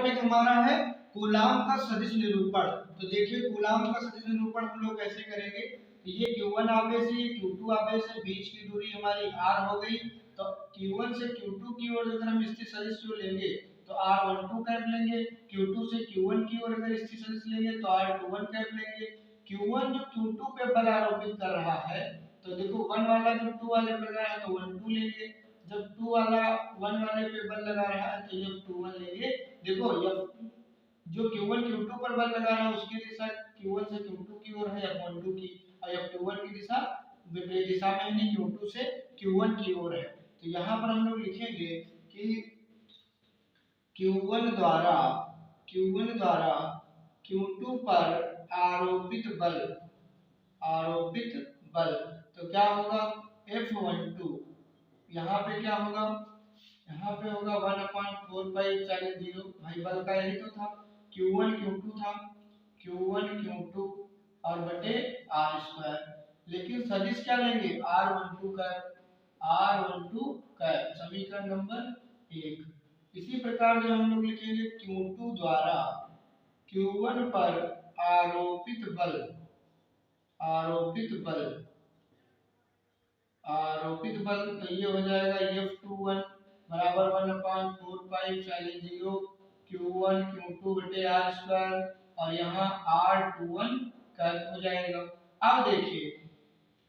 Topic हमारा है coulomb का सदिश निरूपण। तो देखिए कूलाम का सदिश निरूपण हम लोग कैसे करेंगे। ये Q1 आवेश है, ये Q2 आवेश है, बीच की दूरी हमारी r हो गई। तो Q1 से Q2 की ओर अगर हम स्थिर सदिश जो लेंगे तो r12 कैप लेंगे। Q2 से Q1 की ओर अगर स्थिर सदिश लेंगे तो r21 कैप लेंगे। Q1 जो Q2 पे बल आरोपित कर रहा है, तो देखो 1 वाला जो 2 वाले पे लगा है तो 1 2 लेंगे। जब 2 वाला 1 वाले पे बल लगा रहा है तो ये 2 1 लेंगे। देखो ये जो Q1 Q2 पर बल लगा रहा है उसकी दिशा Q1 से Q2 की ओर है, F12 की, और F21 की दिशा विपरीत दिशा में है, Q2 से Q1 की ओर है। तो यहाँ पर हम लोग लिखेंगे कि Q1 द्वारा Q2 पर आरोपित बल तो क्या होगा F12। यहाँ पे क्या होगा, यहाँ पे होगा 1/4 पाई एप्सिलॉन 0। भाई बल का यही तो था, Q1 Q2 था, Q1 Q2 और बटे r स्क्वायर। लेकिन सदिश क्या लेंगे r12 का समीकरण नंबर 1। इसी प्रकार जो हम लोग लिखेंगे Q2 द्वारा Q1 पर आरोपित बल तो ये हो जाएगा F21 बराबर 1/4 पाई एप्सिलॉन 0 Q1 Q2 बटे r स्क्वायर, और यहाँ r21 कैंसिल हो जाएगा। अब देखिए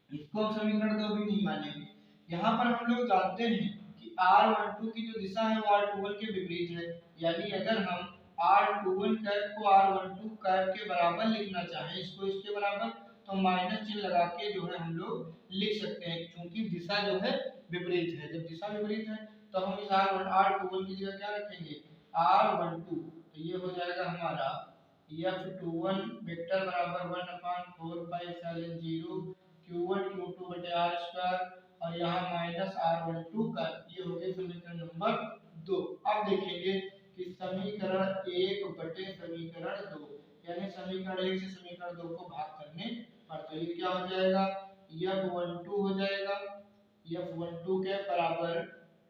इसको हम समीकरण 2 भी नहीं मानेंगे। यहाँ पर हम लोग जानते हैं कि r12 की जो दिशा है वो r21 के विपरीत है, यानी अगर हम r21 कैप को r12 कैप के बराबर लिखना चाहें, इसको इसके बराबर, तो माइनस चिन्ह लगा के जो है हम लोग लिख सकते हैं, क्योंकि दिशा जो है विपरीत है। जब दिशा विपरीत है तो हम इस r21 की जगह क्या रखेंगे r12। तो ये हो जाएगा हमारा F21 वेक्टर बराबर 1/4 पाई एप्सिलॉन 0 Q1 Q2 बटे r स्क्वायर, और यहाँ माइनस r12 का, ये हो गया समीकरण नंबर 2। अब देखेंगे कि समीकरण 1 बटे समीकरण 2, यानी समीकरण 1 से समीकरण 2 को भाग करने पर, तो ये क्या हो जाएगा F12 हो जाएगा, F12 के बराबर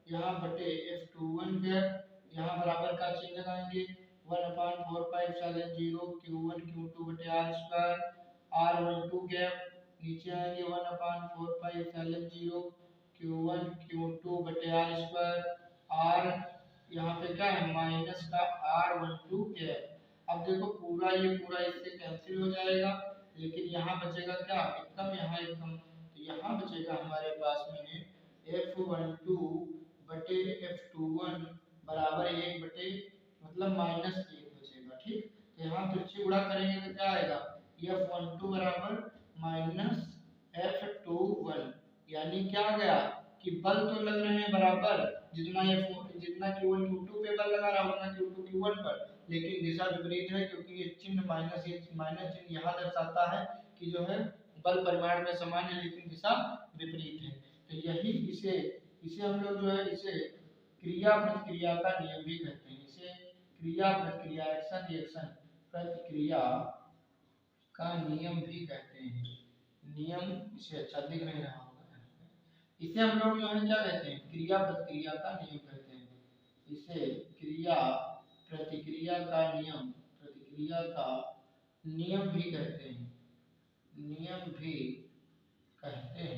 यहाँ बटे F21 के, यहाँ बराबर का चिन्ह लगाएंगे 1/4 पाई एप्सिलॉन 0 Q1 Q2 बटे r स्क्वायर, r12 के नीचे आएंगे 1/4 पाई एप्सिलॉन 0 Q1 Q2 बटे r स्क्वायर, r यहाँ पे क्या है माइनस का r12 के। अब देखो पूरा ये पूरा इससे कैंसिल हो जाएगा, लेकिन यहाँ बचेगा क्या एकम, यहाँ एकम, तो यहाँ बचेगा हमारे पास में F12 बटे F21 बराबर 1 बटे मतलब -1 बचेगा। ठीक, तो यहाँ तिरछे गुणा करेंगे तो क्या आएगा F12 बराबर -F21, यानी क्या आ गया कि बल तो लग रहे हैं बराबर, जितना Q1 Q2 पे बल लगा रहा है उतना Q2 Q1 पर, लेकिन दिशा विपरीत है, क्योंकि ये चिन्ह माइनस चिन्ह यहाँ दर्शाता है कि जो है बल परिमाण में समान है लेकिन दिशा विपरीत है। तो यही इसे हम लोग जो है इसे क्रिया प्रतिक्रिया का नियम भी कहते हैं। इसे क्रिया प्रतिक्रिया एक्शन रिएक्शन प्रतिक्रिया का नियम भी कहते हैं। नियम इसे अच्छा दिख नहीं रहा होगा, इसे हम लोग जो है क्या कहते हैं क्रिया प्रतिक्रिया का नियम कहते हैं। इसे क्रिया प्रतिक्रिया का नियम भी कहते हैं,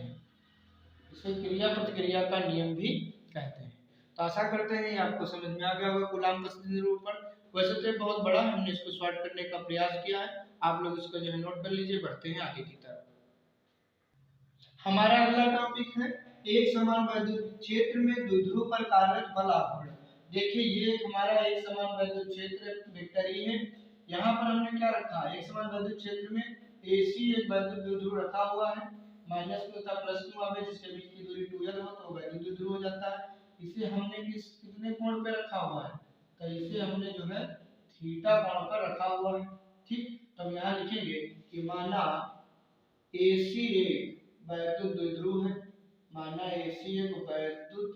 इसे क्रिया प्रतिक्रिया का नियम भी कहते हैं। तो आशा करते हैं आपको समझ में आ गया होगा कूलाम का सदिश निरूपण। वैसे तो बहुत बड़ा है, हमने इसको शॉर्ट करने का प्रयास किया है, आप लोग इसको जो है नोट कर लीजिए। बढ़ते हैं आगे की तरफ। हमारा अगला टॉपिक है एक समान वैद्युत क्षेत्र में द्विध्रुव पर कार्यरत बल आघूर्ण। देखिए ये हमारा एक समान वैद्युत क्षेत्र वेक्टर ई है। यहाँ पर हमने क्या रखा है, एक समान वैद्युत क्षेत्र में AC एक वैद्युत द्विध्रुव रखा हुआ है, माइनस तथा प्लस q आवेश, इसके बीच की दूरी 2l हो तो वैद्युत द्विध्रुव हो जाता है। इसे हमने कितने कोण पे रखा हुआ है, तो इसे हमने जो है थीटा कोण पर रखा हुआ है। ठीक, तब यहाँ लिखेंगे कि माना AC एक वैद्युत द्विध्रुव है, माना AC एक वैद्युत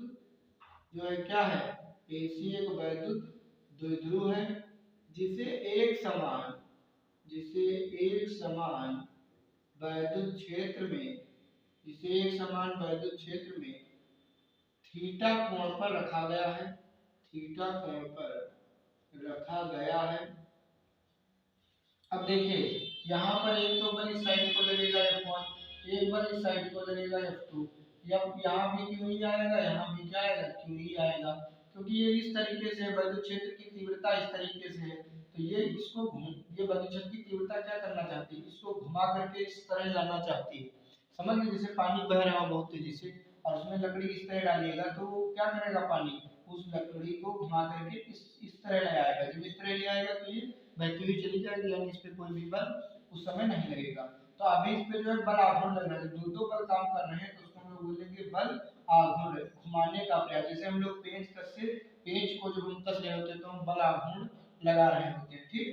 जो है क्या है AC एक वैद्युत द्विध्रुव है, जिसे एक समान वैद्युत क्षेत्र में थीटा कोण पर रखा लिखा गया है। अब देखिए यहाँ पर एक तो बल इस साइड को लगेगा F1, एक बल इस साइड को लगेगा F2। यहाँ भी क्यों ही आएगा, यहाँ भी क्या आएगा, क्यों ही आएगा, क्योंकि ये इस तरीके से विद्युत क्षेत्र की तीव्रता इस तरीके से है, तो ये विद्युत क्षेत्र की तीव्रता क्या करना चाहती है, इसको घुमा करके इस तरह लाना चाहती है। समझ लीजिए जैसे पानी बह रहा है बहुत तेजी से और उसमें लकड़ी इस तरह डालिएगा तो क्या करेगा, पानी उस लकड़ी को घुमा करके इस तरह ले आएगा। जब इस तरह ले आएगा तो ये बहती हुई चली जाएगी, यानी इस पे कोई भी बल उस समय नहीं लगेगा। तो अभी इस पे जो है बल आघूर्ण लग रहा है, दो बल काम कर रहे हैं तो उसको हम लोग बोलेंगे बल आघूर्ण, घुमाने का प्रयास। जैसे हम लोग पेंच कस से पेंच को जब हम कस रहे होते हैं तो हम बल आघूर्ण लगा रहे होते हैं, ठीक।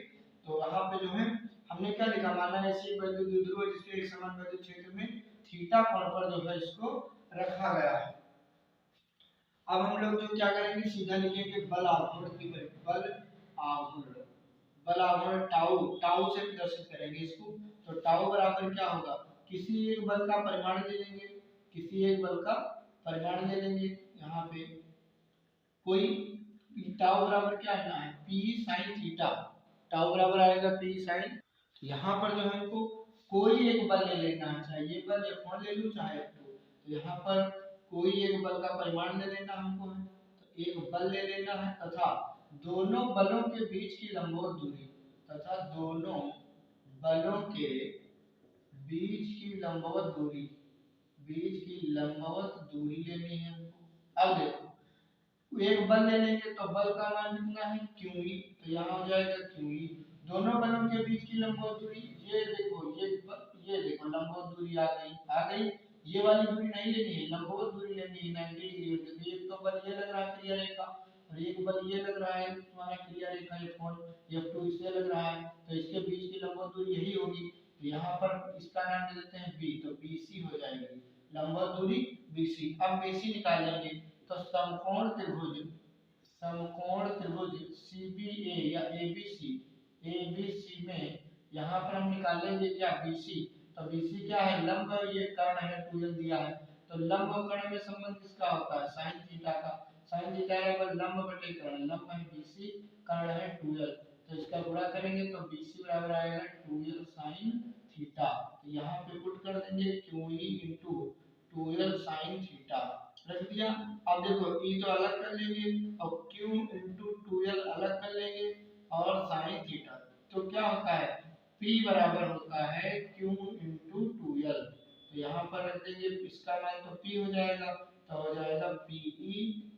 तो यहाँ पे जो है हमने क्या लिखा, माना ऐसी विद्युत द्विध्रुव जिसके एक समान विद्युत क्षेत्र में थीटा कोण पर जो है इसको रखा गया है। अब हम लोग जो क्या करेंगे, सीधा लिखेंगे बल आघूर्ण की बल आघूर्ण, बल आघूर्ण टाउ से प्रदर्शित करेंगे इसको। तो टाउ बराबर क्या होगा, किसी एक बल का परिमाण ले लेंगे, किसी एक बल का परिमाण ले लेंगे। यहाँ पे कोई टाउ बराबर क्या आना है, पी साइन थीटा, टाउ बराबर आएगा पी साइन। तो यहाँ पर जो है हमको कोई एक बल ले लेना है, चाहे ये बल F1 ले लूं चाहे F2। तो यहाँ पर कोई एक बल का परिमाण ले लेना हमको है, तो एक बल ले लेना है तथा दोनों बलों के बीच की लंबवत दूरी, तथा दोनों बलों के बीच की लंबवत दूरी, बीच की लंबवत दूरी लेनी है हमको। अब देखो एक बल ले लेंगे तो बल का मान कितना है, क्यूई, तो यहाँ हो जाएगा क्यूई। दोनों बलों के बीच की लंबवत दूरी, ये देखो लंबवत दूरी आ गई। ये वाली दूरी नहीं लेनी है, लंबवत दूरी लेनी है 90 डिग्री। तो एक तो बल ये लग रहा है क्रिया रेखा, और एक बल ये लग रहा है तुम्हारा क्रिया रेखा F1, F2 इससे लग रहा है, तो इसके बीच की लंबवत दूरी यही होगी। तो यहाँ पर इसका नाम दे देते हैं B, तो BC हो जाएगी लंबवत दूरी BC। अब BC निकालेंगे तो समकोण त्रिभुज CBA या ABC में यहाँ पर हम निकालेंगे क्या, BC। तो BC क्या है, लंब, ये कर्ण है 2l दिया है, तो लंब और कर्ण में संबंध किसका होता है, साइन थीटा का। साइन थीटा है लंब बटे कर्ण, लंब है BC, कर्ण है 2l, तो इसका गुणा करेंगे तो BC बराबर आएगा 2l साइन थीटा। तो यहाँ पे पुट कर देंगे QE into 2l sine theta, रख दिया। अब देखो E तो अलग कर लेंगे और Q इंटू 2l अलग कर लेंगे और साइन थीटा, तो क्या होता है, P बराबर होता है Q इंटू 2l। तो यहाँ पर रख देंगे इसका मान तो P हो जाएगा, तो हो जाएगा PE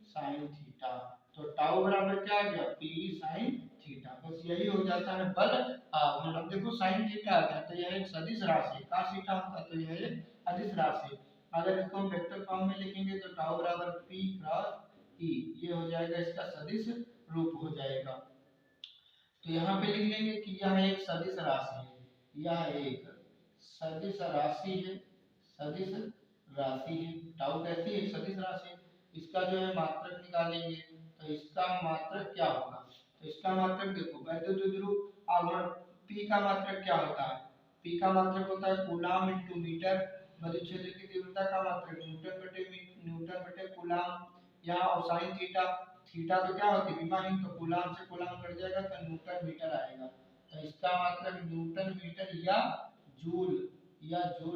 साइन थीटा। तो टाउ बराबर क्या आ गया, PE साइन थीटा। बस यही हो जाता है बल आघूर्ण। अब देखो साइन थीटा आ गया तो यह एक सदिश राशि, cos थीटा होता तो यह एक अदिश राशि। अगर इसको हम वेक्टर फॉर्म में लिखेंगे तो टाउ बराबर P क्रॉस E, ये हो जाएगा इसका सदिश रूप हो जाएगा। तो यहाँ पे लिख लेंगे कि यह एक सदिश राशि है, यह एक सदिश राशि है, सदिश राशि है। टाउ कैसी है, सदिश राशि है। इसका जो है मात्रक निकालेंगे तो इसका मात्रक क्या होगा, तो इसका मात्रक देखो वैद्युत द्विध्रुव आघूर्ण P का मात्रक क्या होता है, P का मात्रक होता है कूलाम इंटू मीटर, विद्युत क्षेत्र की तीव्रता का मात्रक न्यूटन बटे कूलाम। यहाँ और साइन थीटा, थीटा तो क्या होती है विमाहीन, तो कूलाम से कूलाम कट जाएगा तो न्यूटन मीटर आएगा। तो इसका मात्रक न्यूटन मीटर या जूल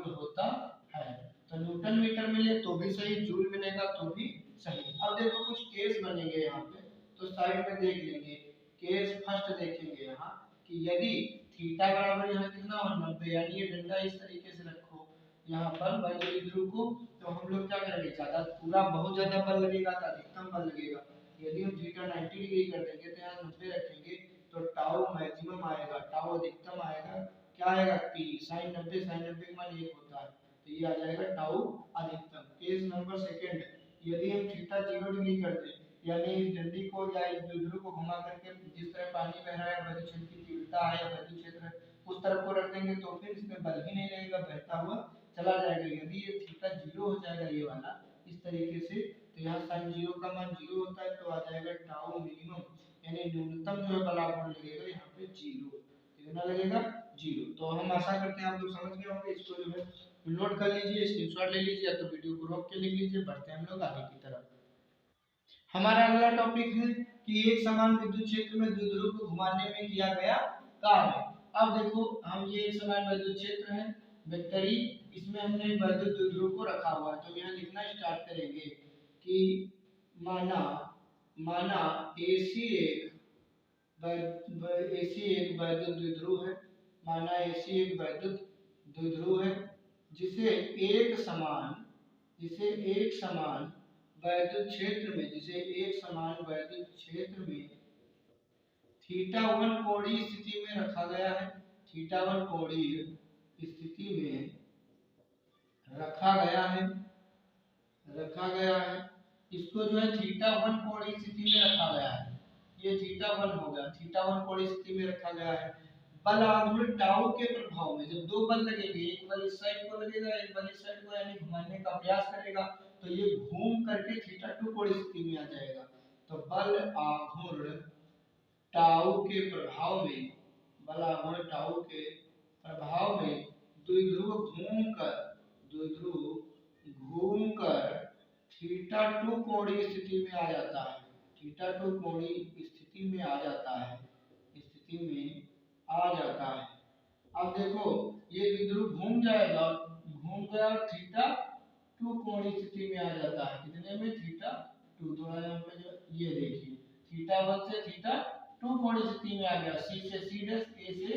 होता है। तो न्यूटन मीटर मिले तो भी सही, जूल मिलेगा तो भी सही। अब देखो कुछ केस बनेंगे यहाँ पे, तो साइड में देख लेंगे। केस फर्स्ट देखेंगे यहाँ कि यदि थीटा बराबर यहाँ कितना हो 90, यानी ये डंडा इस तरीके से रखो यहाँ पर वैद्युत ध्रुव को, तो हम लोग क्या करेंगे, ज्यादा पूरा बहुत ज्यादा बल लगेगा तो अधिकतम बल लगेगा। यदि हम थीटा 90 डिग्री कर देंगे तो यहाँ 90 रखेंगे तो टाउ मैक्सिमम आएगा, टाउ अधिकतम आएगा, क्या आएगा P sin 90, sin 90 का मान 1 होता है, तो ये आ जाएगा टाउ अधिकतम। केस नंबर सेकंड, यदि हम थीटा 0 डिग्री कर दें, यानी इस डंडी को या इस द्विध्रुव को घुमा करके जिस तरह पानी बह रहा है विद्युत क्षेत्र की तीव्रता है या विद्युत क्षेत्र उस तरफ को रख देंगे तो फिर इसमें बल ही नहीं लगेगा, बहता हुआ चला जाएगा। यदि ये थीटा 0 हो जाएगा ये वाला इस तरीके से, तो यहाँ sin 0 का मान 0 होता है, तो आ जाएगा टाउ मिनिमम, यानी न्यूनतम जो है बल आघूर्ण लगेगा यहाँ पे 0, कितना लगेगा 0। तो हम आशा करते हैं आप लोग समझ गए होंगे। इसको जो है नोट कर लीजिए, स्क्रीनशॉट ले लीजिए, तो वीडियो को रोक के लिख लीजिए। बढ़ते हैं हम लोग आगे की तरफ। हमारा अगला टॉपिक है कि एक समान विद्युत क्षेत्र में द्विध्रुव को घुमाने में किया गया कार्य। अब देखो हम ये एक समान विद्युत क्षेत्र है वेक्टरी, इसमें हमने विद्युत द्विध्रुव को रखा हुआ है। तो यहाँ लिखना स्टार्ट करेंगे कि माना माना AC एक वैद्युत द्विध्रुव है, माना AC एक वैद्युत द्विध्रुव है जिसे एक समान वैद्युत क्षेत्र में θ1 कोणीय स्थिति में रखा गया है। θ1 कोणीय स्थिति में रखा गया है इसको जो है θ1 कोणीय स्थिति में रखा गया है। ये θ1 हो गया, θ1 कोणीय स्थिति में रखा गया है। बल आघूर्ण टाउ के प्रभाव में जब दो बल लगेंगे, एक बल इस साइड को लगेगा, एक बल इस साइड को, यानी घुमाने का प्रयास करेगा, तो ये घूम करके θ2 कोणीय स्थिति में आ जाएगा। तो बल आघूर्ण टाउ के प्रभाव में द्विध्रुव घूमकर θ2 कोणीय स्थिति में आ जाता है। θ2 कोणीय स्थिति में आ जाता है। अब देखो ये द्विध्रुव घूम गया और θ2 कोणीय स्थिति में आ जाता है। कितने में? θ2। थोड़ा यहाँ पे जो ये देखिए θ1 से θ2 कोणीय स्थिति में आ गया। C से C डैश, A से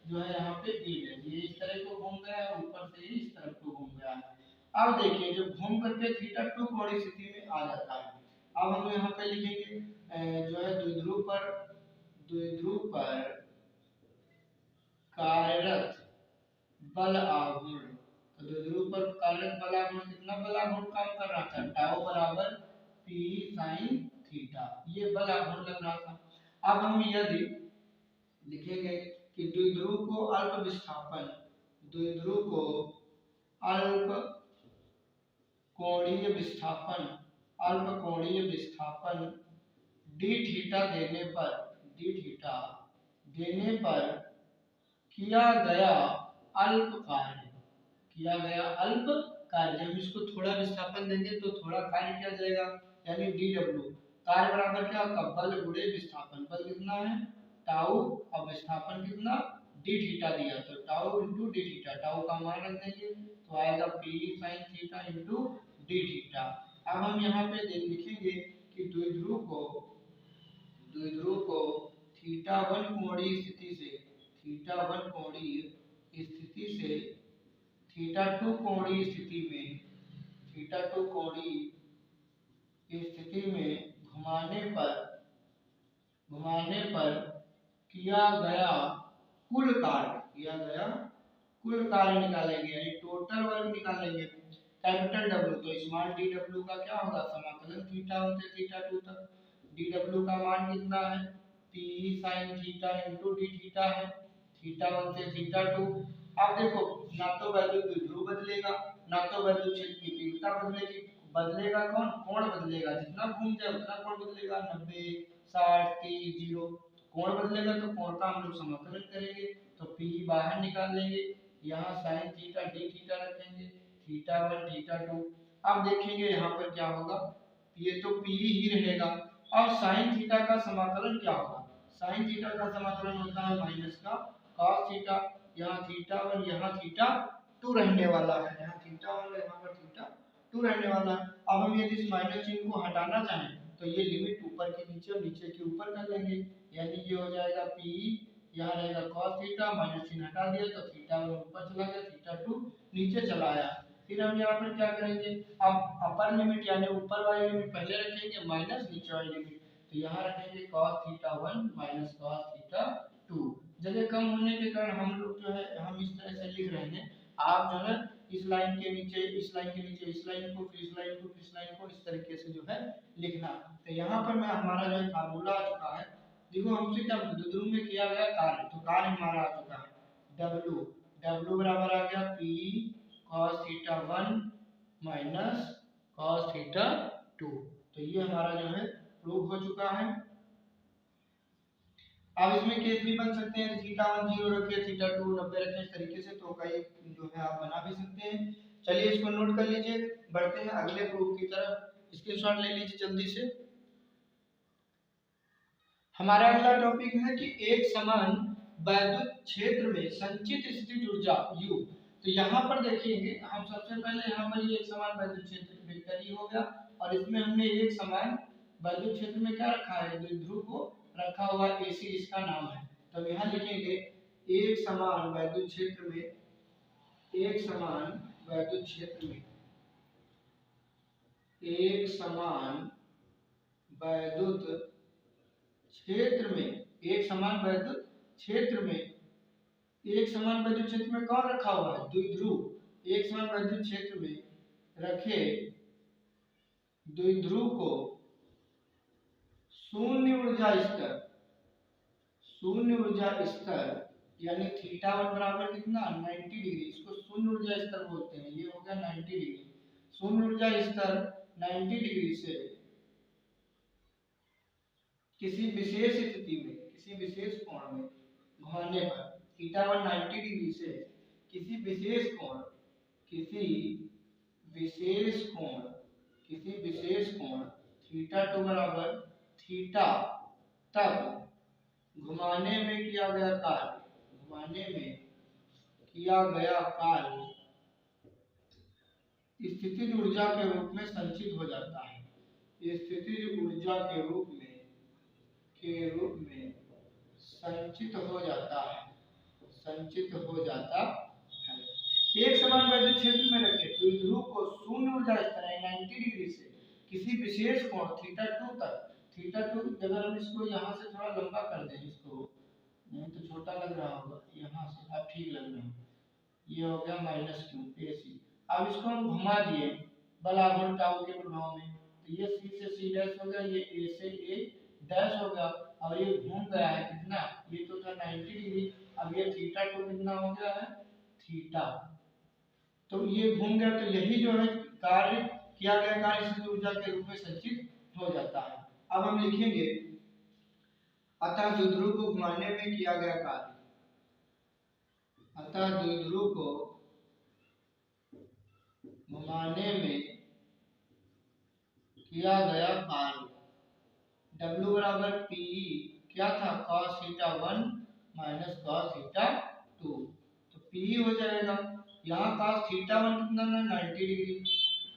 जो है यहाँ पे E डैश, ये इस तरह को घूम गया है, ऊपर से ही इस तरफ को घूम गया है। अब देखिए जब घूम करके θ2 कोणीय स्थिति में आ जाता है, अब हम यहाँ पे लिखेंगे जो है द्विध्रुव पर कार्यरत बल आघूर्ण। तो द्विध्रुव पर कार्यरत बल आघूर्ण, कितना बल आघूर्ण काम कर रहा था? टाउ बराबर P sin थीटा, ये बल आघूर्ण लग रहा था। अब हम यदि लिखेंगे कि द्विध्रुव को अल्प कोणीय विस्थापन d थीटा देने पर किया गया अल्प कार्य। जब इसको थोड़ा विस्थापन देंगे तो थोड़ा कार्य किया जाएगा, यानी dw कार्य बराबर क्या होगा? बल गुणे विस्थापन। बल कितना है? टाउ, और विस्थापन कितना? d थीटा दिया, तो tau into d theta, tau का मान रख देंगे तो आएगा P sin theta into d theta. अब हम यहाँ पे लिखेंगे कि द्विध्रुव को θ1 कोणीय स्थिति से θ2 कोणीय स्थिति में घुमाने पर किया गया कुल कार्य निकालेंगे, यानी टोटल वर्क निकालेंगे कैपिटल W। तो स्मॉल dw का क्या होगा? समाकलन θ1 से θ2 तक। dw का मान कितना है? P sin theta into d theta है, θ1 से θ2। अब देखो ना तो वैद्युत द्विध्रुव बदलेगा, ना तो वैद्युत क्षेत्र की तीव्रता बदलेगी। बदलेगा कौन? कोण बदलेगा, जितना घूम जाए उतना कोण बदलेगा, 90 60 30 0। कोण बदलेगा तो कोण का हम लोग समाकलन करेंगे, तो P बाहर निकाल लेंगे, यहाँ sin थीटा d थीटा रखेंगे, θ1 θ2। अब देखेंगे यहाँ पर क्या होगा, ये तो P ही रहेगा। अब sin थीटा का समाकलन क्या होगा? sin थीटा का समाकलन होता है माइनस का cos थीटा, यहाँ θ1 यहाँ θ2 रहने वाला है, यहाँ θ1 यहाँ पर θ2 रहने वाला है। अब हम यदि इस माइनस चिन्ह को हटाना चाहें तो ये लिमिट ऊपर के नीचे और नीचे के ऊपर कर लेंगे, यानी ये हो जाएगा P, यहाँ रहेगा cos थीटा, माइनस चिन्ह हटा दिया तो θ1 ऊपर चला गया, θ2 नीचे चला आया। फिर हम यहाँ पर क्या करेंगे, अब अपर लिमिट यानी ऊपर वाली लिमिट पहले रखेंगे माइनस नीचे वाली लिमिट, तो यहाँ रखेंगे cos θ1 माइनस cos θ2। जगह कम होने के कारण हम लोग जो है हम इस तरह से लिख रहे हैं। आप जो है इस लाइन के नीचे इस लाइन के नीचे इस लाइन को, फिर इस लाइन को, फिर इस लाइन को, इस तरीके से जो है लिखना। तो यहाँ पर मैं हमारा जो है फार्मूला आ चुका है। देखो हमसे क्या द्विध्रुव में किया गया कार्य, तो कार्य हमारा आ चुका है W बराबर आ गया P cos θ1 माइनस cos θ2। तो ये हमारा जो है प्रूव हो चुका है। अब इसमें केस भी बन सकते हैं, θ1 0 रखे, θ2 90 रखे, इस तरीके से तो कई जो है आप बना भी सकते हैं। चलिए इसको नोट कर लीजिए, बढ़ते हैं अगले प्रूफ की तरफ। स्क्रीनशॉट ले लीजिए जल्दी से। हमारा अगला टॉपिक है कि एक समान वैद्युत क्षेत्र में संचित स्थित ऊर्जा U। तो यहाँ पर देखेंगे हम सबसे पहले यहाँ पर ये एक समान वैद्युत क्षेत्र वेक्टर ही हो गया और इसमें हमने एक समान वैद्युत क्षेत्र में क्या रखा है, द्विध्रुव को रखा हुआ AC इसका नाम है। तो यहाँ लिखेंगे एक समान वैद्युत क्षेत्र में, एक समान वैद्युत क्षेत्र में, एक समान वैद्युत क्षेत्र में, एक समान वैद्युत क्षेत्र में, एक समान वैद्युत क्षेत्र में कौन रखा हुआ है, द्विध्रुव। एक समान वैद्युत क्षेत्र में रखे द्विध्रुव को शून्य ऊर्जा स्तर, शून्य ऊर्जा स्तर यानी θ1 बराबर कितना 90 डिग्री, इसको शून्य ऊर्जा स्तर बोलते हैं, ये हो गया 90 डिग्री। शून्य ऊर्जा स्तर 90 डिग्री से किसी विशेष स्थिति में, किसी विशेष कोण में घुमाने पर θ1 90 डिग्री से किसी विशेष कोण, किसी विशेष कोण, किसी विशेष कोण θ2 बराबर थीटा तक घुमाने में किया गया कार्य, घुमाने में किया गया कार्य स्थितिज ऊर्जा के रूप में संचित हो जाता है। स्थितिज ऊर्जा के रूप में संचित हो जाता है, संचित हो जाता है। एक समान वैद्युत क्षेत्र में रखे द्विध्रुव को शून्य ऊर्जा स्तर 90 डिग्री से किसी विशेष कोण θ2 तक, θ2 अगर हम इसको यहाँ से थोड़ा लंबा कर दें, इसको नहीं तो छोटा लग रहा होगा, यहाँ से अब ठीक लग रहा है, ये हो गया -2 AC। अब इसको हम घुमा दिए बल आघूर्ण टाउ के प्रभाव में, तो ये C से C डैश हो गया, ये A से A डैश हो गया और ये घूम गया है कितना, ये तो था 90 डिग्री, अब ये θ2 कितना हो गया है थीटा। तो ये घूम गया, तो यही जो है कार्य किया गया कार्य स्थितिज ऊर्जा के रूप में संचित हो जाता है। अब हम लिखेंगे अतः द्विध्रुव को घुमाने में किया गया कार्य, अतः द्विध्रुव को घुमाने में किया गया कार्य W बराबर PE क्या था cos θ1 माइनस cos θ2, तो PE हो जाएगा, यहाँ cos θ1 कितना था 90 डिग्री,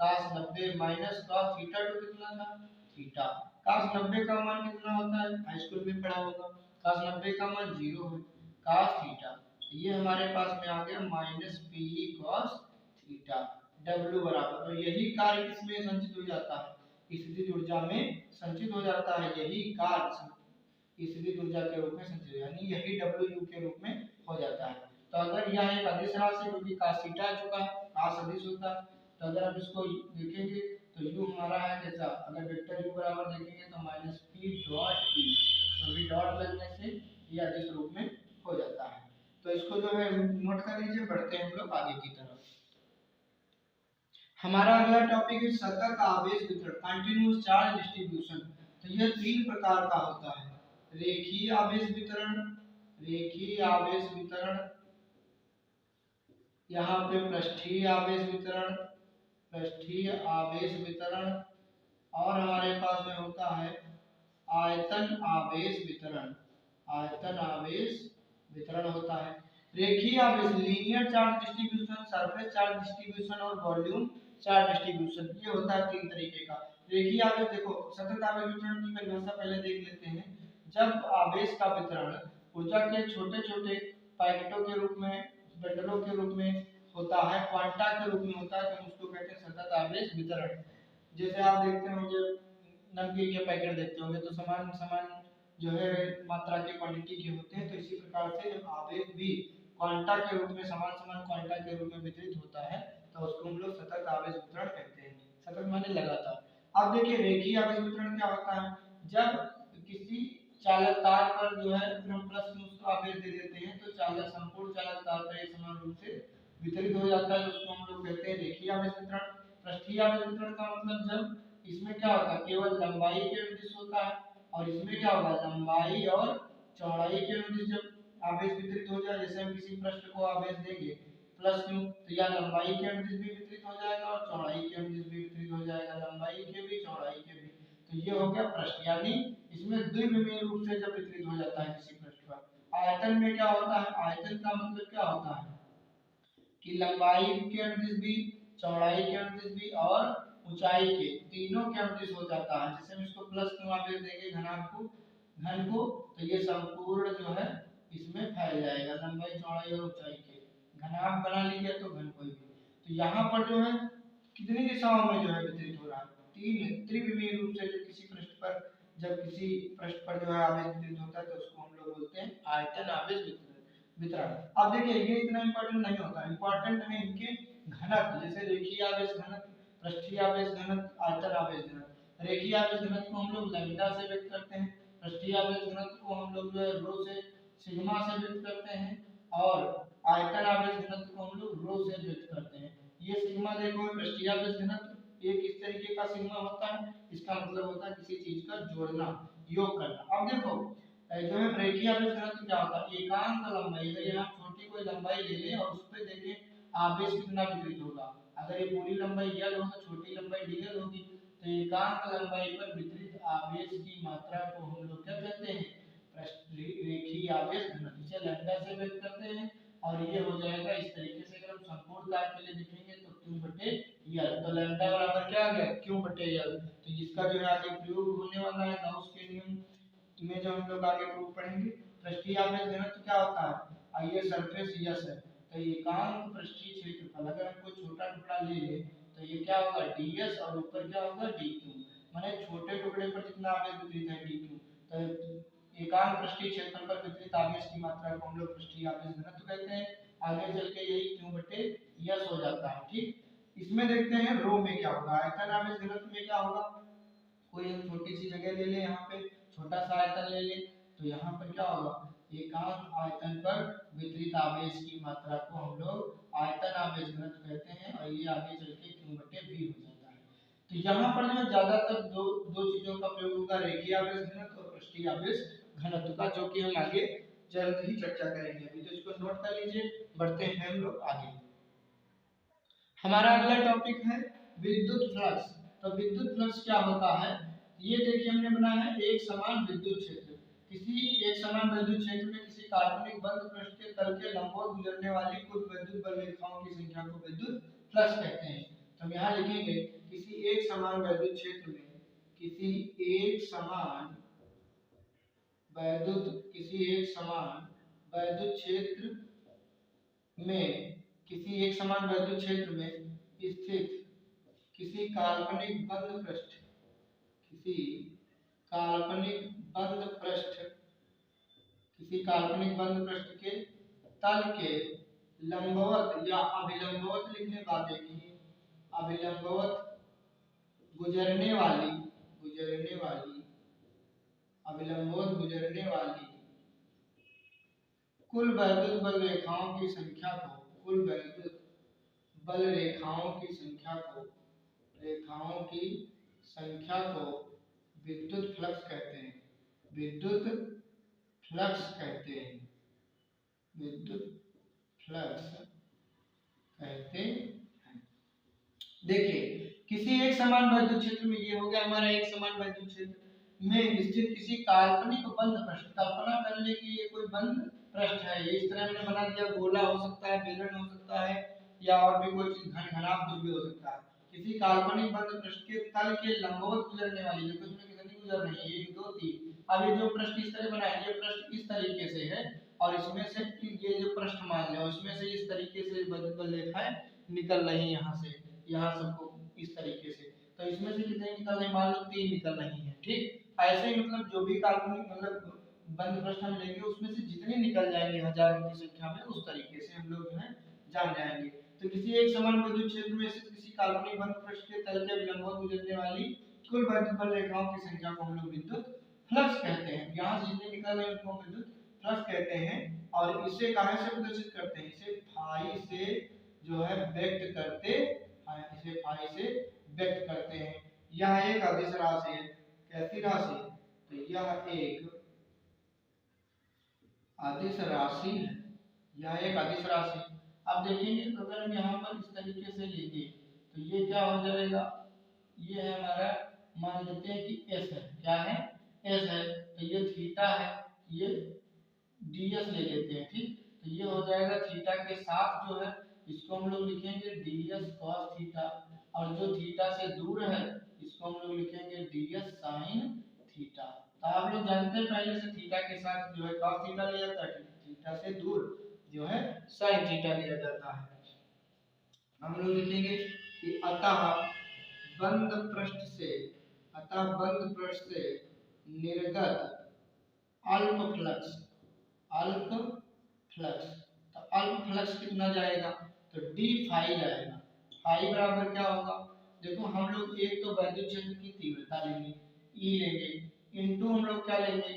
cos 90 माइनस cos θ2 कितना था थीटा। cos 90 का मान कितना होता है, हाई स्कूल में पढ़ा होगा, cos 90 का मान 0 है, cos थीटा, ये हमारे पास में आ गया minus PE cos theta. W बराबर, और यही कार्य किसमें संचित हो जाता है, स्थितिज ऊर्जा में संचित हो जाता है, यही कार्य स्थितिज ऊर्जा के रूप में संचित, यानी यही WU के रूप में हो जाता है। तो अगर यह एक अदिश राशि क्योंकि cos थीटा आ चुका है, cos अदिश होता है, तो अगर आप इसको देखेंगे तो U हमारा है कैसा, अगर वेक्टर U बराबर देखेंगे तो -P डॉट E, तो भी डॉट लगने से ये अदिश रूप में हो जाता है। तो इसको जो है नोट कर लीजिए, बढ़ते हैं हम लोग आगे की तरफ। हमारा अगला टॉपिक है सतत आवेश वितरण, कंटीन्यूअस चार्ज डिस्ट्रीब्यूशन। तो यह तीन प्रकार का होता है, रेखीय आवेश वितरण, रेखीय आवेश वितरण, यहाँ पे पृष्ठीय आवेश वितरण, पृष्ठीय आवेश वितरण, और हमारे पास में होता है आयतन आवेश वितरण, आयतन आवेश वितरण होता है। रेखीय आवेश linear charge distribution, surface charge distribution और वॉल्यूम चार्ज डिस्ट्रीब्यूशन, ये होता है तीन तरीके का। रेखीय आवेश देखो, सतत आवेश वितरण की परिभाषा पहले देख लेते हैं। जब आवेश का वितरण ऊर्जा के छोटे छोटे पैकेटों के रूप में, बंडलों के रूप में होता है, क्वांटा के रूप में होता है, तो हम उसको कहते हैं सतत आवेश वितरण। जैसे आप देखते होंगे नमकीन के पैकेट देखते होंगे तो समान समान जो है मात्रा के क्वांटिटी के होते हैं, तो इसी प्रकार से जब आवेश भी क्वांटा के रूप में, समान समान क्वांटा के रूप में वितरित होता है, तो उसको हम लोग सतत आवेश वितरण कहते हैं। सतत माने लगातार। अब देखिए रेखीय आवेश वितरण क्या होता है, जब किसी चालक तार पर जो है हम प्लस में उसको आवेश दे देते हैं, तो चालक संपूर्ण चालक तार पर एक समान रूप से वितरित हो जाता है, उसको हम लोग कहते हैं रेखीय आवेश वितरण। पृष्ठीय आवेश वितरण का मतलब जब इसमें क्या होता है, केवल लंबाई के अनुदिश होता है, और इसमें क्या होगा, लंबाई और चौड़ाई के अनुदिश जब आवेश वितरित हो जाए, जैसे हम किसी पृष्ठ को आवेश देंगे प्लस क्यू, तो या लंबाई के अनुदिश भी वितरित हो जाएगा और चौड़ाई के अनुदिश भी वितरित हो जाएगा, लंबाई के भी चौड़ाई के भी, तो तो ये हो गया पृष्ठ, यानी इसमें द्विविमीय रूप से जब वितरित हो जाता है किसी पृष्ठ पर। आयतन में क्या होता है, आयतन का मतलब क्या होता है कि लंबाई के अनुदिश भी, चौड़ाई के अनुदिश भी और ऊंचाई के तीनों के अनुदिश हो जाता है। जैसे हम इसको प्लस क्यों आवेश देंगे घन को, तो ये संपूर्ण जो है इसमें फैल जाएगा, लंबाई चौड़ाई और ऊंचाई के घनाभ बना लीजिए तो घन कोई भी। तो यहाँ पर जो है कितनी दिशाओं में जो है वितरित हो रहा है, तीन त्रिविमीय रूप से। जब किसी पृष्ठ पर जो है आवेश वितरित होता है तो उसको हम लोग बोलते हैं आयतन आवेश वितरण। अब देखिए ये इतना इंपॉर्टेंट नहीं होता, इंपॉर्टेंट है इनके घनत्व, जैसे रेखीय आवेश घनत्व, पृष्ठीय आवेश घनत्व, आयतन आवेश घनत्व। रेखीय आवेश घनत्व को हम लोग लैम्डा से व्यक्त करते हैं, पृष्ठीय आवेश घनत्व को हम लोग जो है रो से सिग्मा से व्यक्त करते हैं, और आयतन आवेश घनत्व को हम लोग रो से व्यक्त करते हैं। ये सिग्मा देखो पृष्ठीय आवेश घनत्व एक इस तरीके का सिग्मा होता है, इसका मतलब होता है किसी चीज का जोड़ना, योग करना। अब देखो जो है रेखीय आवेश घनत्व क्या होता है, एकांक लंबाई, अगर यहाँ छोटी कोई लंबाई ले ले और उस पर देखें आवेश कितना वितरित होगा, अगर ये पूरी लंबाई एल हो तो छोटी लंबाई डीएल होगी, तो एकांक लंबाई पर वितरित आवेश की मात्रा को हम लोग क्या कहते हैं, रेखीय आवेश घनत्व, इसे लैम्डा से व्यक्त करते हैं। और ये हो जाएगा इस तरीके से, अगर हम संपूर्ण कार्य के लिए लिखेंगे तो q बटे एल, तो लैम्डा बराबर क्या आ गया q बटे एल। तो इसका जो है आगे प्रयोग होने वाला है गाउस के नियम में, जो हम लोग आगे प्रूव पढ़ेंगे। पृष्ठीय आवेश घनत्व क्या होता है, आइए सरफेस यस है, तो एकांक पृष्ठीय क्षेत्रफल, अगर हम कोई छोटा टुकड़ा ले ले तो ये क्या होगा ds और ऊपर क्या होगा dq, माने छोटे टुकड़े पर जितना आवेश वितरित है dq, तो एकांक पृष्ठीय क्षेत्रफल पर वितरित आवेश की मात्रा को हम लोग पृष्ठीय आवेश घनत्व कहते हैं। आगे चल के यही q बटे s हो जाता है, ठीक। इसमें देखते हैं रो में क्या होगा, आयतन आवेश घनत्व में क्या होगा, कोई हम छोटी सी जगह ले ले, यहाँ पे छोटा सा आयतन ले ले, तो यहाँ पर क्या होगा एकांक आयतन पर वितरित आवेश की मात्रा को हम लोग आयतन आवेश घनत्व कहते हैं, और ये आगे चल के q बटे v हो जाता है। तो यहाँ पर जो ज्यादातर दो चीजों का प्रयोग होगा, रेखीय आवेश घनत्व और पृष्ठीय आवेश घनत्व का, जो कि हम आगे जल्द ही चर्चा करेंगे। अभी तो इसको नोट कर लीजिए, बढ़ते हैं हम लोग आगे। हमारा अगला टॉपिक है विद्युत फ्लक्स। तो विद्युत फ्लक्स क्या होता है, ये देखिए हमने बनाया है एक समान विद्युत क्षेत्र, किसी एक समान विद्युत क्षेत्र में किसी काल्पनिक बंद पृष्ठ के तल के लंबवत गुजरने वाली कुल विद्युत बल रेखाओं की संख्या को विद्युत फ्लक्स कहते हैं। तो हम यहाँ लिखेंगे किसी एक समान विद्युत क्षेत्र में, किसी एक समान विद्युत क्षेत्र में, किसी एक समान विद्युत क्षेत्र में स्थित किसी काल्पनिक बंद पृष्ठ, किसी काल्पनिक बंद पृष्ठ के तल के लंबवत या अभिलंबवत, लिखने बातें की, अभिलंबवत गुजरने वाली अभिलंबवत गुजरने वाली कुल वैद्युत बल रेखाओं की संख्या को, कुल वैद्युत बल रेखाओं की संख्या को विद्युत फ्लक्स कहते हैं, विद्युत फ्लक्स कहते हैं। देखिए किसी एक समान वैद्युत क्षेत्र में, ये हो गया हमारा एक समान वैद्युत क्षेत्र में स्थित किसी काल्पनिक बंद पृष्ठ, कल्पना कर ले कि ये कोई बंद पृष्ठ है, ये इस तरह हमने बना दिया, गोला हो सकता है, बेलन हो सकता है, या और भी कोई चीज घनाभ कुछ भी हो सकता है। किसी काल्पनिक बंद पृष्ठ के तल के लंबवत गुजरने वाली, जो कुछ में कितनी गुजर रही है, 1 2 3, अब ये जो पृष्ठ इस तरह बना है, ये पृष्ठ इस तरीके से है, और इसमें से ये जो पृष्ठ मान लो, इसमें से इस तरीके से विद्युत बल रेखाएं निकल रही है, यहाँ से यहाँ सबको इस तरीके से, तो इसमें से कितने निकल रही, मान लो 3 निकल रही है, ठीक। ऐसे ही मतलब जो भी काल्पनिक मतलब बंद पृष्ठ हम लेंगे उसमें से जितने निकल जाएंगे हजारों की संख्या में, उस तरीके से हम लोग जो है जान जाएंगे। तो किसी एक समान विद्युत क्षेत्र में से किसी काल्पनिक बंद पृष्ठ के तल के विलंबवत गुजरने वाली कुल विद्युत बल रेखाओं की संख्या को हम लोग विद्युत फ्लक्स कहते हैं। यहाँ से जितने निकल रहे हैं उनको विद्युत फ्लक्स कहते हैं, और इसे कहां से प्रदर्शित करते हैं, इसे फाई से जो है व्यक्त करते हैं, इसे फाई से व्यक्त करते हैं। यह एक अदिश राशि है, कैसी राशि, तो यह एक अदिश राशि है, यह एक अदिश राशि। अब देखेंगे तो अगर हम यहाँ पर इस तरीके से लेंगे तो ये क्या हो जाएगा, ये है हमारा मान लेते हैं कि एस है, क्या है, एस है, तो ये थीटा है, ये ds ले लेते हैं, ठीक। तो ये हो जाएगा थीटा के साथ जो है इसको हम लोग लिखेंगे ds cos थीटा, और जो थीटा से दूर है इसको हम लोग लिखेंगे ds sin थीटा। तो आप लोग जानते हैं पहले से थीटा के साथ जो है cos थीटा लिया जाता है, थीटा से दूर जो है sin थीटा लिया जाता है। हम लोग लिखेंगे कि अतः बंद पृष्ठ से, अतः बंद पृष्ठ से निर्गत अल्प फ्लक्स, अल्प फ्लक्स, तो अल्प फ्लक्स कितना जाएगा, तो डी फाई जाएगा। फाई बराबर क्या होगा, देखो हम लोग एक तो वैद्युत क्षेत्र की तीव्रता लेंगे ई लेंगे, इनटू हम लोग क्या लेंगे,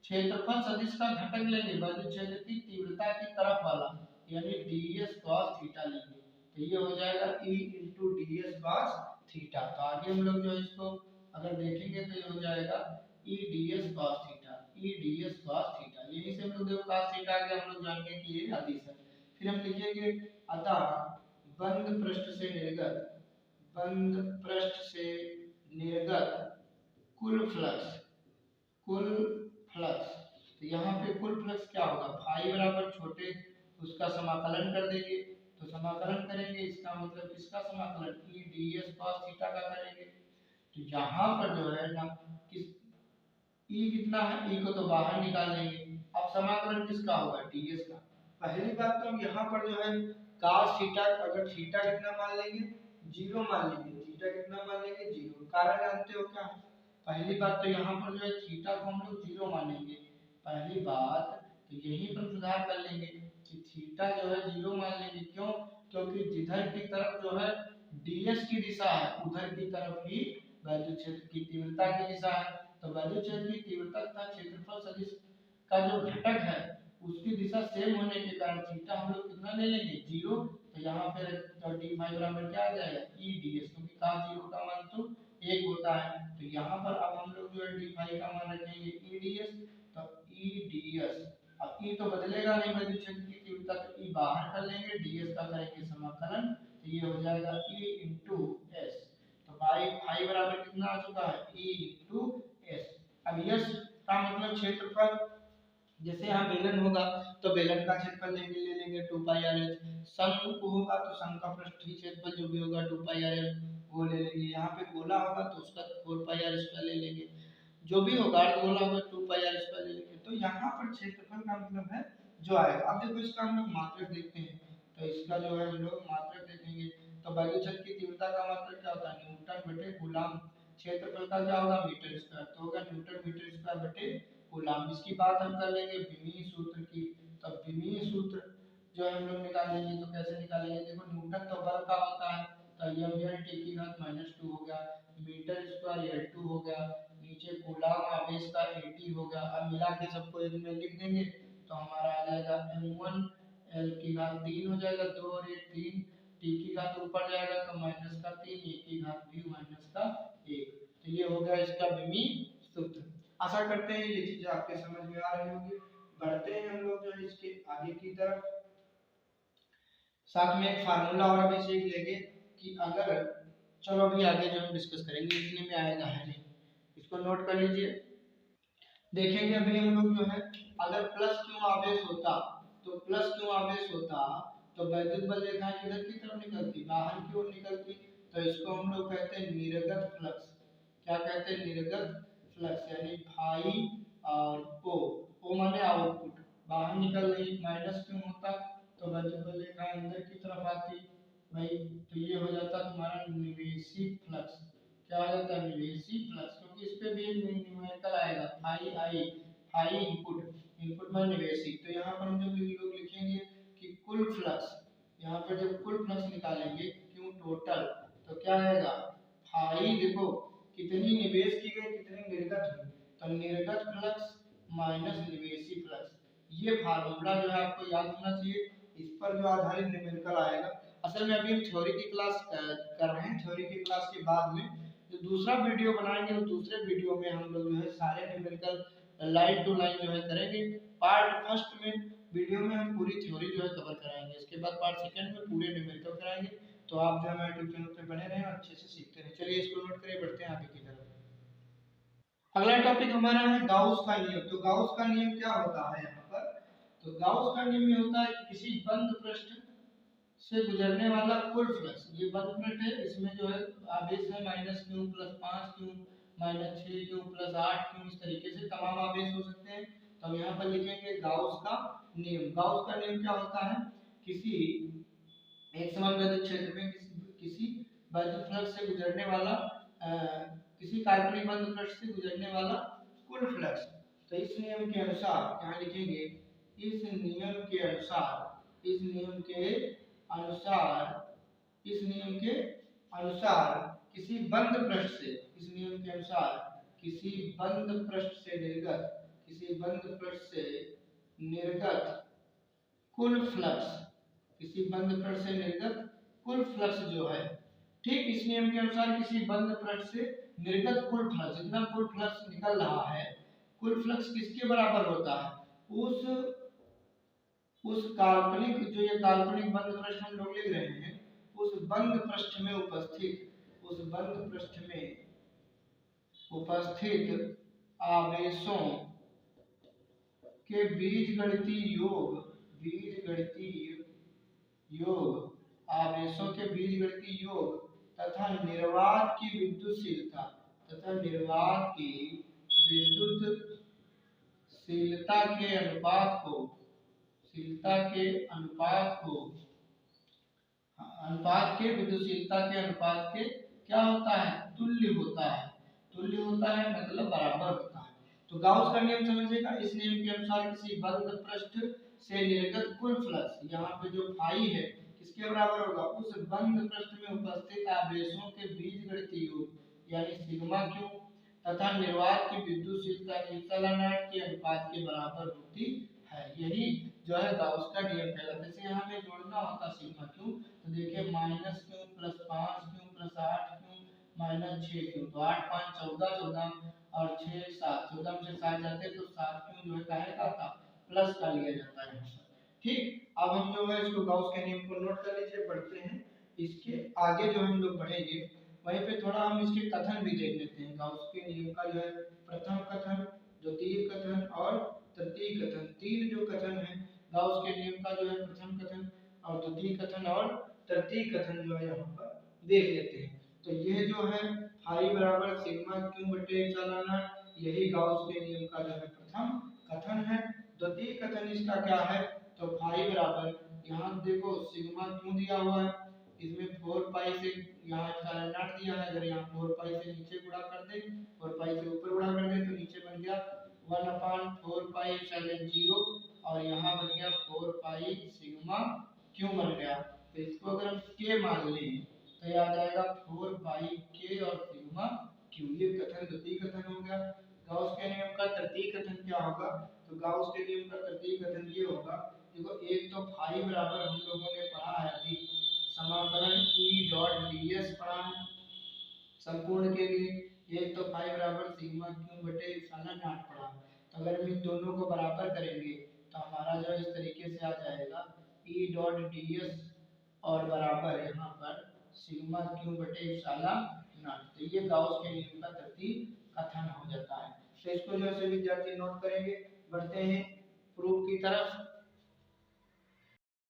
क्षेत्रफल सदिश का घटक लेंगे वैद्युत क्षेत्र की तीव्रता की तरफ वाला, यानी ds cos थीटा लेंगे, तो ये हो जाएगा e into ds cos theta. तो आगे हम लोग जो है इसको अगर देखेंगे तो ये हो जाएगा e ds cos theta, e ds cos theta, यही से हम लोग देखो cos थीटा आगे हम लोग जानेंगे कि ये अदिश है। फिर हम लिखेंगे अतः बंद पृष्ठ से निर्गत, बंद पृष्ठ से निर्गत कुल फ्लक्स, कुल फ्लक्स, तो यहाँ पे कुल फ्लक्स क्या होगा, फाई बराबर छोटे उसका समाकलन कर देंगे, तो समाकलन करेंगे इसका मतलब इसका समाकलन e ds cos थीटा का करेंगे। तो यहाँ पर जो है ना किस e कितना है, e को तो बाहर निकाल लेंगे, अब समाकलन किसका होगा, ds का। पहली बात तो हम यहाँ पर जो है cos थीटा, अगर थीटा कितना मान लेंगे, 0 मान लेंगे, थीटा कितना मान लेंगे, 0। कारण जानते हो क्या है, पहली बात तो यहाँ पर जो है थीटा को हम लोग 0 मानेंगे, पहली बात तो यहीं पर सुधार कर लेंगे कि थीटा जो है 0 मान लेंगे, क्यों, क्योंकि जिधर की तरफ जो है ds की दिशा है उधर की तरफ ही वैद्युत क्षेत्र की तीव्रता की दिशा है, तो वैद्युत क्षेत्र की तीव्रता तथा क्षेत्रफल सदिश का जो घटक है उसकी दिशा सेम होने के कारण थीटा हम लोग कितना ले लेंगे, 0। तो यहाँ पर डी फाई बराबर क्या आ जाएगा, e ds, क्योंकि cos 0 का मान तो 1 होता है, तो यहाँ पर अब हम लोग जो है डी फाई का मान रखेंगे e ds, तो e ds, अब e तो बदलेगा नहीं वैद्युत क्षेत्र की तीव्रता, तो e बाहर कर लेंगे, ds का करेंगे समाकलन, तो ये हो जाएगा e into s, तो फाई बराबर कितना आ चुका है, e into s। अब s का मतलब क्षेत्रफल, जैसे यहाँ बेलन होगा तो बेलन का क्षेत्रफल लेंगे, ले लेंगे 2 पाई आर एच, शंकु को होगा तो शंकु का पृष्ठीय क्षेत्रफल जो भी होगा 2 पाई आर एच वो ले लेंगे, यहाँ पे गोला होगा तो उसका 4 पाई आर स्क्वायर ले लेंगे, जो भी होगा गोला होगा 2 पाई आर स्क्वायर ले लेंगे। तो यहाँ पर क्षेत्रफल का मतलब है जो आएगा। अब देखो इसका हम लोग मात्रक देखते हैं, तो इसका जो है हम लोग मात्रक देखेंगे, तो वैद्युत क्षेत्र की तीव्रता का मात्रक क्या होता है, न्यूटन बटे कूलम, क्षेत्रफल का क्या होगा, मीटर स्क्वायर, तो होगा न्यूटन मीटर स्क्वायर बटे कूलम। इसकी बात हम कर लेंगे विमीय सूत्र की, तो विमीय सूत्र जो है हम लोग निकालेंगे, तो कैसे निकालेंगे, देखो न्यूटन तो बल का होता है, तो m n t की घात -2 हो गया, मीटर स्क्वायर L2 हो गया, नीचे कूलम आवेश का AT हो गया। अब मिला के सबको एक में लिख देंगे तो हमारा आ जाएगा m1 L की घात 3 हो जाएगा, 2 और 1 3, t की घात ऊपर जाएगा तो -3, a की घात भी -1, तो ये हो गया इसका विमीय सूत्र। आशा करते हैं ये चीजें आपके समझ में आ रही होंगी। बढ़ते हैं हम लोग जो है इसके आगे की तरफ, साथ में एक फार्मूला और अभी सीख लेंगे कि अगर, चलो अभी आगे जो हम डिस्कस करेंगे इतने में आएगा है नहीं, इसको नोट कर लीजिए। देखेंगे अभी हम लोग जो है अगर प्लस क्यू आवेश होता, तो प्लस क्यू आवेश होता तो वैद्युत बल रेखा किधर की तरफ निकलती, बाहर की ओर निकलती, तो इसको हम लोग कहते हैं निर्गत फ्लक्स। क्या कहते हैं, निर्गत फ्लक्स, यानी फाई और ओ माने आउटपुट, बाहर निकल रही, माइनस क्यों होता तो वैद्युत बल रेखा अंदर की तरफ आती भाई, तो ये हो जाता तुम्हारा निवेशी फ्लक्स। क्या हो जाता है, निवेशी फ्लक्स, क्योंकि इस पे भी एक न्यूमेरिकल आएगा फाई आई, फाई इनपुट, इनपुट में निवेशी, तो यहाँ पर हम जब लोग लिखेंगे कि कुल फ्लक्स, यहाँ पर जब कुल फ्लक्स निकालेंगे क्यों टोटल, तो क्या आएगा, फाई देखो कितनी निवेश की गई कितनी निर्गत हुई, तो निर्गत फ्लक्स माइनस निवेशी फ्लक्स, ये फार्मूला जो है आपको याद होना चाहिए, इस पर जो आधारित न्यूमेरिकल आएगा। असल में अभी हम थ्योरी की क्लास कर रहे हैं, थ्योरी की क्लास के बाद में जो दूसरा वीडियो बनाएंगे उस दूसरे वीडियो में हम लोग जो है सारे न्यूमेरिकल लाइन टू लाइन जो है करेंगे। पार्ट फर्स्ट में वीडियो में हम पूरी थ्योरी जो है कवर कराएंगे, इसके बाद पार्ट सेकंड में पूरे न्यूमेरिकल कराएंगे। तो आप जो है हमारे यूट्यूब चैनल पे बने रहें और अच्छे से सीखते रहें। चलिए इसको नोट करिए, बढ़ते हैं आगे की तरफ। अगला टॉपिक हमारा है गाउस का नियम। तो गाउस का नियम क्या होता है यहाँ पर? तो गाउस का नियम ये होता है कि किसी बंद पृष्ठ से गुजरने वाला कुल फ्लक्स, ये बंद पृष्ठ है, इसमें जो है आवेश है -q + 5q -6q + 8q, इस तरीके से तमाम आवेश हो सकते हैं। तो हम यहाँ पर लिखेंगे गाउस का नियम। गाउस का नियम क्या होता है? किसी एक समान विद्युत क्षेत्र में किसी विद्युत फ्लक्स से गुजरने वाला किसी काल्पनिक बंद पृष्ठ से गुजरने वाला कुल फ्लक्स। तो इस नियम के अनुसार यहाँ लिखेंगे, इस नियम के अनुसार, इस नियम के अनुसार, इस नियम के अनुसार किसी बंद पृष्ठ से, इस नियम के अनुसार किसी बंद पृष्ठ से निर्गत, किसी बंद पृष्ठ से निर्गत कुल फ्लक्स, किसी बंद पृष्ठ से निर्गत कुल फ्लक्स जो है, ठीक इस नियम के अनुसार किसी बंद पृष्ठ से निर्गत कुल फ्लक्स, जितना कुल फ्लक्स निकल रहा है, कुल फ्लक्स किसके बराबर होता है? उस काल्पनिक, जो ये काल्पनिक बंद पृष्ठ हम लोग लिख रहे हैं, उस बंद पृष्ठ में उपस्थित, उस बंद पृष्ठ में उपस्थित आवेशों के बीजगणितीय योग, बीजगणितीय योग, आवेशों के बीजगणितीय योग तथा निर्वात की विद्युतशीलता, तथा निर्वात की विद्युतशीलता के अनुपात को, शीलता के अनुपात को, अनुपात के, विद्युतशीलता के अनुपात के क्या होता है? तुल्य होता है। तुल्य होता है मतलब बराबर होता है। तो गाउस का नियम समझिएगा। इस नियम के अनुसार किसी बंद पृष्ठ से निर्गत कुल फ्लक्स, यहाँ पे जो फाई है किसके बराबर होगा? उस बंद पृष्ठ में उपस्थित आवेशों के बीजगणितीय योग यानी सिग्मा क्यू तथा निर्वात की विद्युतशीलता एप्सिलॉन नॉट के अनुपात के बराबर होती है। यही जो है गाउस का नियम कहलाता है। जैसे हमें जोड़ना होता सिग्मा क्यू, तो देखिए -q + 5q + 8q -6q, तो 8 5 14, 14 और 6 7, 14 में से 7 जाते हैं तो 7q जो है काहे का आता? प्लस का लिया जाता है यहाँ पर। ठीक, अब हम जो है इसको गाउस के नियम को नोट कर लीजिए, बढ़ते हैं। इसके आगे जो हम लोग बढ़ेंगे वहीं पे थोड़ा हम इसके कथन भी देख लेते हैं। गाउस के नियम का जो है प्रथम कथन, द्वितीय कथन और तृतीय कथन, तीन जो कथन है गाउस के नियम का, जो है प्रथम कथन और द्वितीय कथन और तृतीय कथन जो है यहाँ पर देख लेते हैं। तो ये जो है फाई बराबर सिग्मा क्यू बटे एप्सिलॉन नॉट, यही गाउस के नियम का जो है प्रथम कथन है। द्वितीय कथन इसका क्या है? तो फाई बराबर, यहाँ देखो सिग्मा क्यू दिया हुआ है, इसमें 4 पाई से यहाँ एप्सिलॉन नॉट दिया है, अगर यहाँ 4 पाई से नीचे गुणा कर दे, 4 पाई से ऊपर गुणा कर दे तो नीचे बन गया 1/4 पाई एप्सिलॉन 0 और यहाँ बन गया 4 पाई सिग्मा क्यू बन गया। तो इसको अगर हम k मान लें तो ये आ जाएगा 4 पाई k और सिग्मा क्यू। ये कथन द्वितीय कथन हो गया। गाउस के नियम का तृतीय कथन क्या होगा? तो गाउस के नियम का तृतीय कथन ये होगा, देखो एक तो फाई बराबर हम लोगों ने पढ़ा है अभी समाकलन E डॉट ds पढ़ा है संपूर्ण के लिए, एक तो फाई बराबर सिग्मा क्यू बटे एप्सिलॉन नॉट पढ़ा। तो अगर हम इन दोनों को बराबर करेंगे तो हमारा जो इस तरीके से आ जाएगा E डॉट ds और बराबर यहाँ पर सिग्मा क्यू बटे एप्सिलॉन नॉट। तो ये गाउस के नियम का तृतीय कथन हो जाता है। तो इसको जो है विद्यार्थी नोट करेंगे। बढ़ते हैं प्रूफ की तरफ।